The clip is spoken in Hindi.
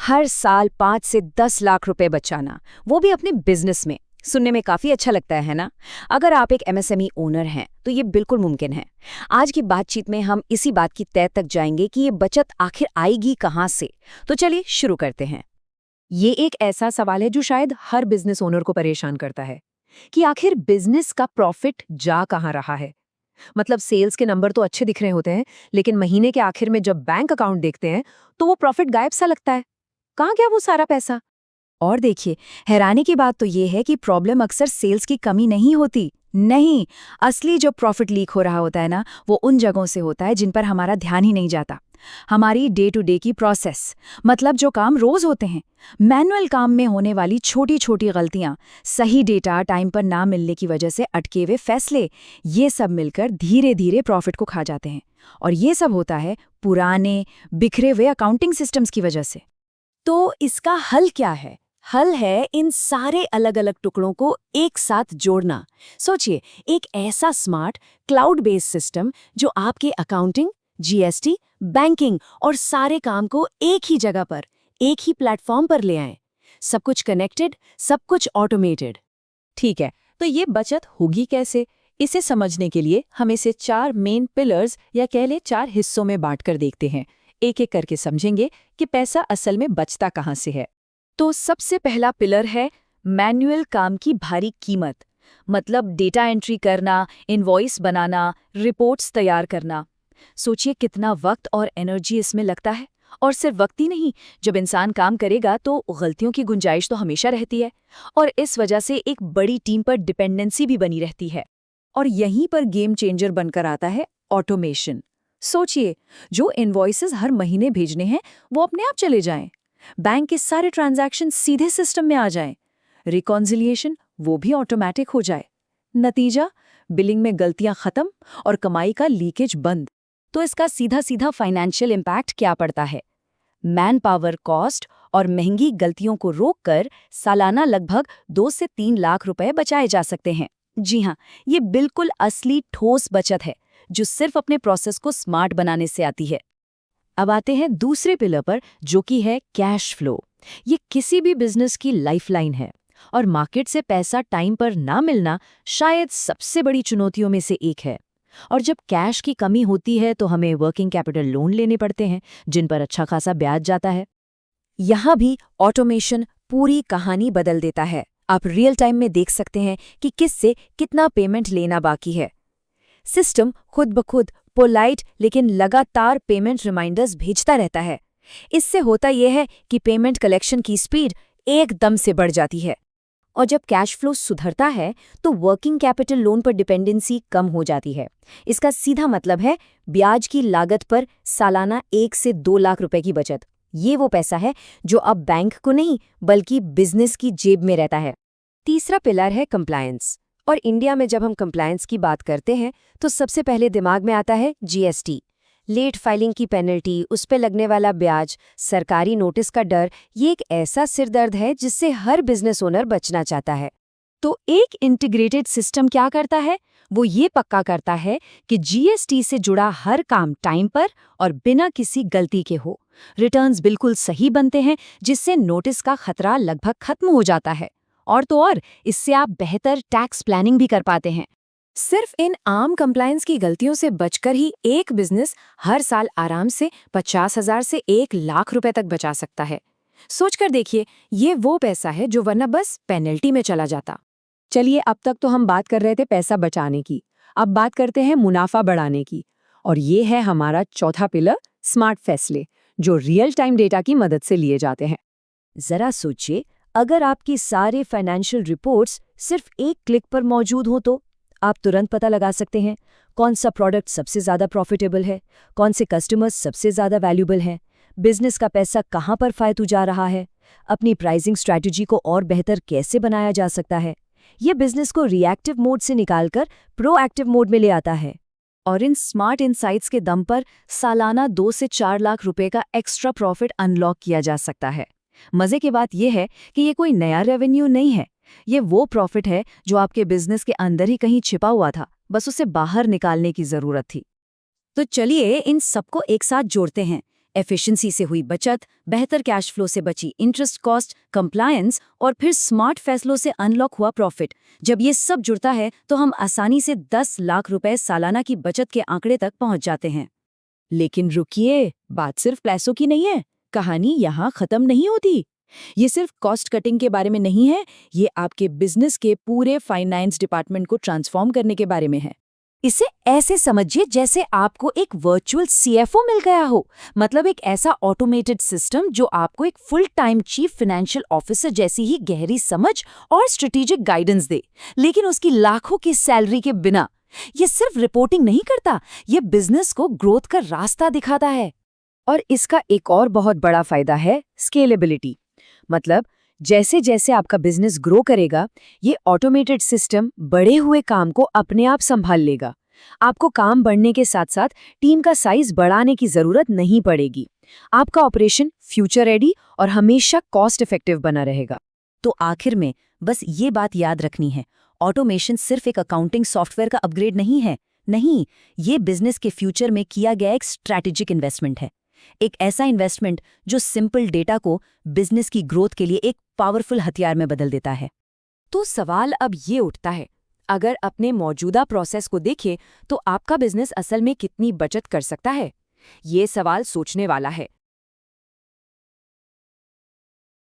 हर साल 5 से 10 लाख रुपए बचाना, वो भी अपने बिजनेस में। सुनने में काफी अच्छा लगता है ना? अगर आप एक एमएसएमई ओनर हैं तो ये बिल्कुल मुमकिन है। आज की बातचीत में हम इसी बात की तह तक जाएंगे कि ये बचत आखिर आएगी कहाँ से। तो चलिए शुरू करते हैं। ये एक ऐसा सवाल है जो शायद हर बिजनेस ओनर को परेशान करता है कि आखिर बिजनेस का प्रॉफिट जा कहाँ रहा है। मतलब सेल्स के नंबर तो अच्छे दिख रहे होते हैं, लेकिन महीने के आखिर में जब बैंक अकाउंट देखते हैं तो वो प्रॉफिट गायब सा लगता है। कहाँ गया वो सारा पैसा? और देखिए, हैरानी की बात तो ये है कि प्रॉब्लम अक्सर सेल्स की कमी नहीं होती। नहीं, असली जो प्रॉफिट लीक हो रहा होता है ना, वो उन जगहों से होता है जिन पर हमारा ध्यान ही नहीं जाता। हमारी डे टू डे की प्रोसेस, मतलब जो काम रोज होते हैं, मैनुअल काम में होने वाली छोटी छोटी गलतियां, सही डेटा टाइम पर ना मिलने की वजह से अटके हुए फैसले, ये सब मिलकर धीरे धीरे प्रॉफिट को खा जाते हैं। और ये सब होता है पुराने बिखरे हुए अकाउंटिंग सिस्टम्स की वजह से। तो इसका हल क्या है? हल है इन सारे अलग अलग टुकड़ों को एक साथ जोड़ना। सोचिए, एक ऐसा स्मार्ट क्लाउड बेस्ड सिस्टम जो आपके अकाउंटिंग, जीएसटी, बैंकिंग और सारे काम को एक ही जगह पर, एक ही प्लेटफॉर्म पर ले आए। सब कुछ कनेक्टेड, सब कुछ ऑटोमेटेड। ठीक है, तो ये बचत होगी कैसे? इसे समझने के लिए हम इसे 4 मेन पिलर्स या कह ले 4 हिस्सों में बांटकर देखते हैं। एक एक करके समझेंगे कि पैसा असल में बचता कहाँ से है। तो सबसे पहला पिलर है मैनुअल काम की भारी कीमत। मतलब डेटा एंट्री करना, इनवॉइस बनाना, रिपोर्ट्स तैयार करना। सोचिए कितना वक्त और एनर्जी इसमें लगता है। और सिर्फ वक्त ही नहीं, जब इंसान काम करेगा तो गलतियों की गुंजाइश तो हमेशा रहती है, और इस वजह से एक बड़ी टीम पर डिपेंडेंसी भी बनी रहती है। और यहीं पर गेम चेंजर बनकर आता है ऑटोमेशन। सोचिए, जो इनवॉइसेस हर महीने भेजने हैं वो अपने आप चले जाएं। बैंक के सारे ट्रांजैक्शन सीधे सिस्टम में आ जाएं। रिकॉन्सिलिएशन वो भी ऑटोमेटिक हो जाए। नतीजा, बिलिंग में गलतियां खत्म और कमाई का लीकेज बंद। तो इसका सीधा सीधा फाइनेंशियल इम्पैक्ट क्या पड़ता है? मैन पावर कॉस्ट और महंगी गलतियों को रोककर सालाना लगभग 2 से 3 लाख रुपए बचाए जा सकते हैं। जी हाँ, ये बिल्कुल असली ठोस बचत है जो सिर्फ अपने प्रोसेस को स्मार्ट बनाने से आती है। अब आते हैं दूसरे पिलर पर, जो कि है कैश फ्लो। ये किसी भी बिजनेस की लाइफलाइन है, और मार्केट से पैसा टाइम पर ना मिलना शायद सबसे बड़ी चुनौतियों में से एक है। और जब कैश की कमी होती है तो हमें वर्किंग कैपिटल लोन लेने पड़ते हैं, जिन पर अच्छा खासा ब्याज जाता है। यहाँ भी ऑटोमेशन पूरी कहानी बदल देता है। आप रियल टाइम में देख सकते हैं कि किससे कितना पेमेंट लेना बाकी है। सिस्टम खुद ब खुद पोलाइट लेकिन लगातार पेमेंट रिमाइंडर्स भेजता रहता है। इससे होता यह है कि पेमेंट कलेक्शन की स्पीड एकदम से बढ़ जाती है। और जब कैश फ्लो सुधरता है तो वर्किंग कैपिटल लोन पर डिपेंडेंसी कम हो जाती है। इसका सीधा मतलब है ब्याज की लागत पर सालाना 1 से 2 लाख रुपए की बचत। ये वो पैसा है जो अब बैंक को नहीं बल्कि बिजनेस की जेब में रहता है। तीसरा पिलर है कंप्लायंस। और इंडिया में जब हम कंप्लायंस की बात करते हैं तो सबसे पहले दिमाग में आता है जीएसटी। लेट फाइलिंग की पेनल्टी, उस पे लगने वाला ब्याज, सरकारी नोटिस का डर, ये एक ऐसा सिरदर्द है जिससे हर बिजनेस ओनर बचना चाहता है। तो एक इंटीग्रेटेड सिस्टम क्या करता है? वो ये पक्का करता है कि जीएसटी से जुड़ा हर काम टाइम पर और बिना किसी गलती के हो। रिटर्न्स बिल्कुल सही बनते हैं, जिससे नोटिस का खतरा लगभग खत्म हो जाता है। और तो और, इससे आप बेहतर टैक्स प्लानिंग भी कर पाते हैं। सिर्फ इन आम कंप्लायंस की गलतियों से बचकर ही एक बिजनेस हर साल आराम से 50,000 से 1 लाख रुपए तक बचा सकता है। सोचकर देखिए, ये वो पैसा है जो वरना बस पेनल्टी में चला जाता। चलिए, अब तक तो हम बात कर रहे थे पैसा बचाने की। अब बात करते हैं मुनाफा बढ़ाने की। और ये है हमारा चौथा पिलर, स्मार्ट फैसले, जो रियल टाइम डेटा की मदद से लिए जाते हैं। जरा सोचिए, अगर आपकी सारे फाइनेंशियल रिपोर्ट्स सिर्फ एक क्लिक पर मौजूद हो तो आप तुरंत पता लगा सकते हैं कौन सा प्रोडक्ट सबसे ज़्यादा प्रॉफिटेबल है, कौन से कस्टमर्स सबसे ज़्यादा वैल्यूबल हैं, बिजनेस का पैसा कहाँ पर फायतू जा रहा है, अपनी प्राइसिंग स्ट्रैटेजी को और बेहतर कैसे बनाया जा सकता है। ये बिजनेस को रिएक्टिव मोड से निकालकर प्रोएक्टिव मोड में ले आता है। और इन स्मार्ट इनसाइट्स के दम पर सालाना 2 से 4 लाख रुपए का एक्स्ट्रा प्रॉफिट अनलॉक किया जा सकता है। मजे की बात यह है कि ये कोई नया रेवेन्यू नहीं है। ये वो प्रॉफिट है जो आपके बिजनेस के अंदर ही कहीं छिपा हुआ था, बस उसे बाहर निकालने की जरूरत थी। तो चलिए इन सबको एक साथ जोड़ते हैं। एफिशिएंसी से हुई बचत, बेहतर कैश फ्लो से बची इंटरेस्ट कॉस्ट, कंप्लायंस और फिर स्मार्ट फैसलों से अनलॉक हुआ प्रॉफिट। जब ये सब जुड़ता है तो हम आसानी से 10 लाख रुपए सालाना की बचत के आंकड़े तक पहुंच जाते हैं। लेकिन रुकिए, बात सिर्फ पैसों की नहीं है। कहानी यहाँ खत्म नहीं होती। ये सिर्फ कॉस्ट कटिंग के बारे में नहीं है, ये आपके बिजनेस के पूरे फाइनेंस डिपार्टमेंट को ट्रांसफॉर्म करने के बारे में है। इसे ऐसे समझिए जैसे आपको एक वर्चुअल सीएफओ मिल गया हो, मतलब एक ऐसा ऑटोमेटेड सिस्टम जो आपको एक full time chief financial officer जैसी ही गहरी समझ और स्ट्रेटेजिक गाइडेंस दे, लेकिन उसकी लाखों की सैलरी के बिना। ये सिर्फ रिपोर्टिंग नहीं करता, ये बिजनेस को ग्रोथ का रास्ता दिखाता है। और इसका एक और बहुत बड़ा फायदा है स्केलेबिलिटी। मतलब जैसे जैसे आपका बिजनेस ग्रो करेगा, ये ऑटोमेटेड सिस्टम बड़े हुए काम को अपने आप संभाल लेगा। आपको काम बढ़ने के साथ साथ टीम का साइज बढ़ाने की जरूरत नहीं पड़ेगी। आपका ऑपरेशन फ्यूचर रेडी और हमेशा कॉस्ट इफेक्टिव बना रहेगा। तो आखिर में बस ये बात याद रखनी है, ऑटोमेशन सिर्फ एक अकाउंटिंग सॉफ्टवेयर का अपग्रेड नहीं है। नहीं, ये बिजनेस के फ्यूचर में किया गया एक स्ट्रैटेजिक इन्वेस्टमेंट है। एक ऐसा इन्वेस्टमेंट जो सिंपल डेटा को बिजनेस की ग्रोथ के लिए एक पावरफुल हथियार में बदल देता है। तो सवाल अब ये उठता है, अगर अपने मौजूदा प्रोसेस को देखें तो आपका बिजनेस असल में कितनी बचत कर सकता है? ये सवाल सोचने वाला है।